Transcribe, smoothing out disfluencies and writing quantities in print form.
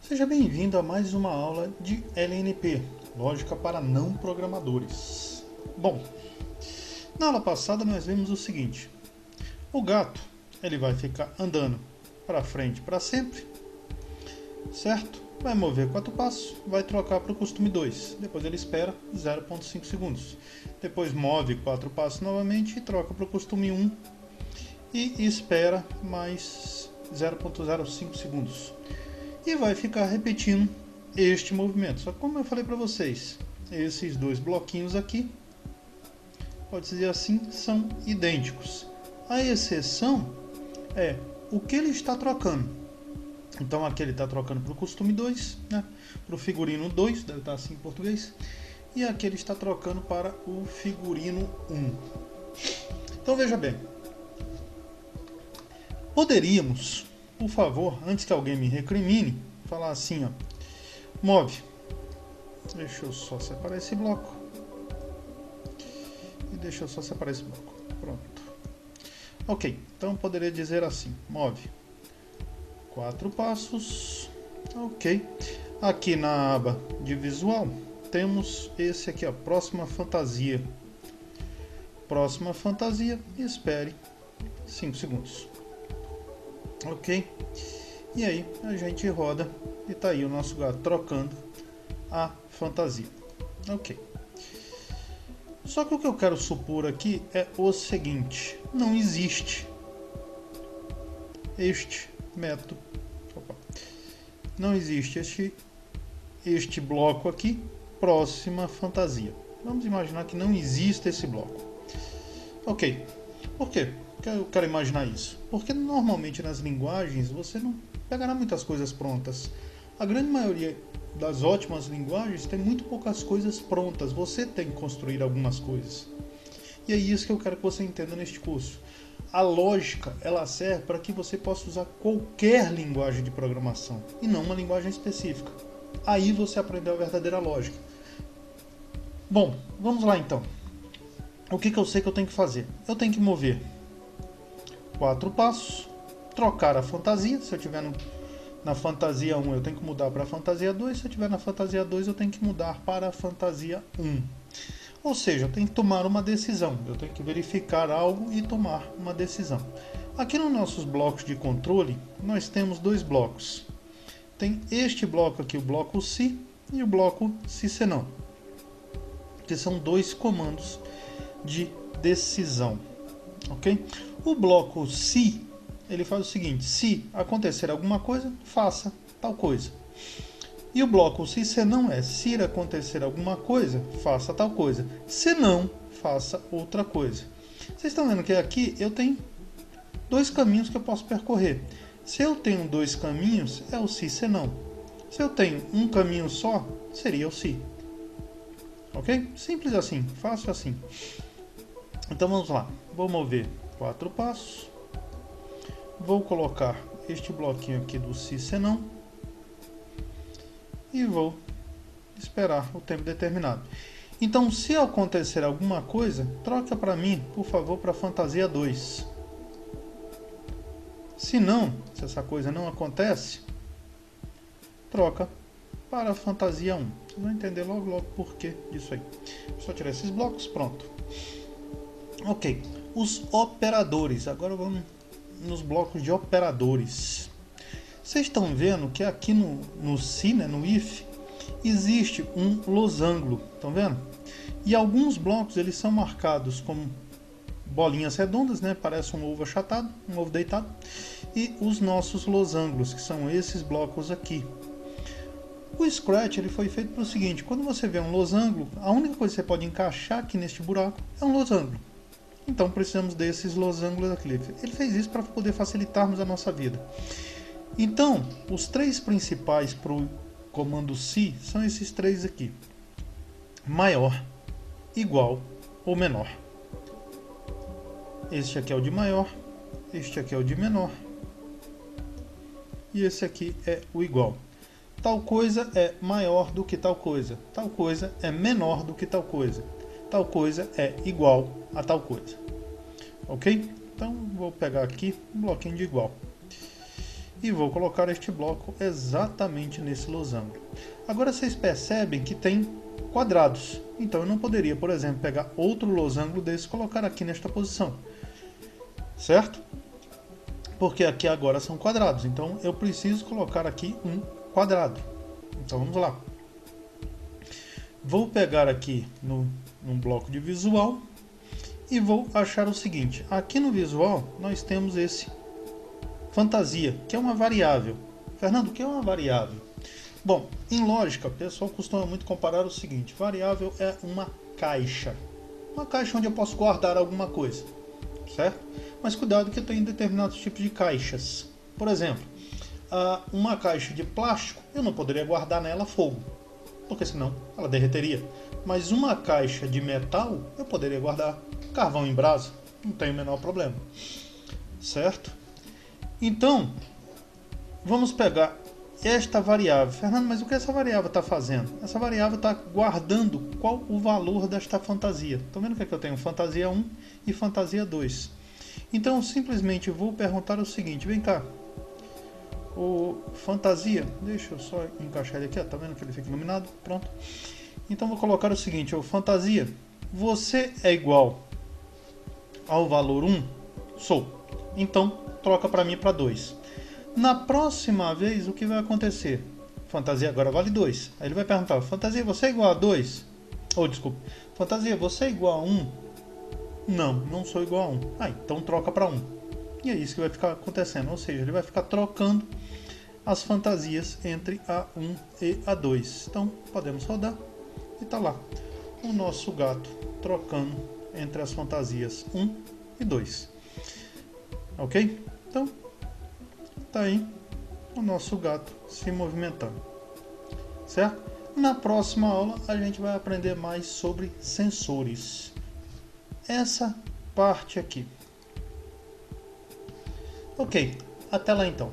Seja bem-vindo a mais uma aula de LNP, Lógica para Não Programadores. Bom, na aula passada nós vimos o seguinte: o gato ele vai ficar andando para frente para sempre, certo? Vai mover 4 passos, vai trocar para o costume 2, depois ele espera 0,5 segundos. Depois move 4 passos novamente e troca para o costume 1 e espera mais 0,05 segundos. E vai ficar repetindo este movimento. Só que como eu falei para vocês, esses dois bloquinhos aqui, pode dizer assim, são idênticos. A exceção é o que ele está trocando. Então aqui ele está trocando para o costume 2, né? Para o figurino 2, deve estar assim em português. E aqui ele está trocando para o figurino 1. Então veja bem. Poderíamos, por favor, antes que alguém me recrimine, falar assim, ó, move. Deixa eu só separar esse bloco. E deixa eu só separar esse bloco. Pronto. Ok, então poderia dizer assim, move 4 passos. Ok. Aqui na aba de visual, temos esse aqui, ó, próxima fantasia. Próxima fantasia, espere 5 segundos. Ok, e aí a gente roda e tá aí o nosso gato trocando a fantasia. Ok, só que o que eu quero supor aqui é o seguinte: não existe este método, não existe este bloco aqui, próxima fantasia. Vamos imaginar que não existe esse bloco. Ok, por quê? Eu quero imaginar isso? Porque normalmente nas linguagens você não pegará muitas coisas prontas. A grande maioria das ótimas linguagens tem muito poucas coisas prontas. Você tem que construir algumas coisas. E é isso que eu quero que você entenda neste curso. A lógica, ela serve para que você possa usar qualquer linguagem de programação e não uma linguagem específica. Aí você aprendeu a verdadeira lógica. Bom, vamos lá então. O que eu sei que eu tenho que fazer? Eu tenho que mover 4 passos, trocar a fantasia. Se eu estiver na fantasia 1, eu tenho que mudar para a fantasia 2. Se eu estiver na fantasia 2, eu tenho que mudar para a fantasia 1. Ou seja, eu tenho que tomar uma decisão. Eu tenho que verificar algo e tomar uma decisão. Aqui nos nossos blocos de controle, nós temos dois blocos. Tem este bloco aqui, o bloco se e o bloco se senão, que são dois comandos de decisão. Ok? O bloco se, ele faz o seguinte: se acontecer alguma coisa, faça tal coisa. E o bloco se não é: se acontecer alguma coisa, faça tal coisa. Se não, faça outra coisa. Vocês estão vendo que aqui eu tenho dois caminhos que eu posso percorrer. Se eu tenho dois caminhos, é o se não. Se eu tenho um caminho só, seria o se. Ok? Simples assim, fácil assim. Então vamos lá. Vou mover 4 passos. Vou colocar este bloquinho aqui do se não. E vou esperar o tempo determinado. Então, se acontecer alguma coisa, troca para mim, por favor, para a fantasia 2. Se não, se essa coisa não acontece, troca para a fantasia 1. Vocês vão entender logo por que disso aí. Só tirar esses blocos, pronto. Ok, os operadores. Agora vamos nos blocos de operadores. Vocês estão vendo que aqui no se, né, no if, existe um losango. Estão vendo? E alguns blocos eles são marcados como bolinhas redondas, né? Parece um ovo achatado, um ovo deitado. E os nossos losangos, que são esses blocos aqui. O Scratch ele foi feito para o seguinte: quando você vê um losango, a única coisa que você pode encaixar aqui neste buraco é um losango. Então precisamos desses losangos aqui. Ele fez isso para poder facilitarmos a nossa vida. Então, os três principais para o comando se são esses três aqui: maior, igual ou menor. Este aqui é o de maior, este aqui é o de menor e esse aqui é o igual. Tal coisa é maior do que tal coisa é menor do que tal coisa é igual a tal coisa. Ok? Então vou pegar aqui um bloquinho de igual. e vou colocar este bloco exatamente nesse losango. Agora vocês percebem que tem quadrados, então eu não poderia, por exemplo, pegar outro losango desse e colocar aqui nesta posição, certo? Porque aqui agora são quadrados, então eu preciso colocar aqui um quadrado. Então vamos lá. Vou pegar aqui num bloco de visual e vou achar o seguinte. Aqui no visual nós temos esse fantasia, que é uma variável. Fernando, o que é uma variável? Bom, em lógica, o pessoal costuma muito comparar o seguinte. Variável é uma caixa. Uma caixa onde eu posso guardar alguma coisa, certo? Mas cuidado que eu tenho determinados tipos de caixas. Por exemplo, uma caixa de plástico, eu não poderia guardar nela fogo, porque senão ela derreteria. Mas uma caixa de metal, eu poderia guardar carvão em brasa, não tem o menor problema, certo? Então, vamos pegar esta variável. Fernando, mas o que essa variável está fazendo? Essa variável está guardando qual o valor desta fantasia. Estão vendo que eu tenho fantasia 1 e fantasia 2. Então, simplesmente vou perguntar o seguinte, vem cá. O fantasia, deixa eu só encaixar ele aqui, ó, tá vendo que ele fica iluminado? Pronto. Então vou colocar o seguinte, o fantasia, você é igual ao valor 1? Sou. Então, troca para mim para 2. Na próxima vez, o que vai acontecer? Fantasia agora vale 2. Aí ele vai perguntar, fantasia, você é igual a 2? Ou, desculpa, fantasia, você é igual a 1? Não, não sou igual a 1. Então troca para 1. E é isso que vai ficar acontecendo, ou seja, ele vai ficar trocando as fantasias entre a 1 e a 2. Então, podemos rodar e tá lá o nosso gato trocando entre as fantasias 1 e 2. Ok? Então, tá aí o nosso gato se movimentando, certo? Na próxima aula a gente vai aprender mais sobre sensores. Essa parte aqui. Ok, até lá então.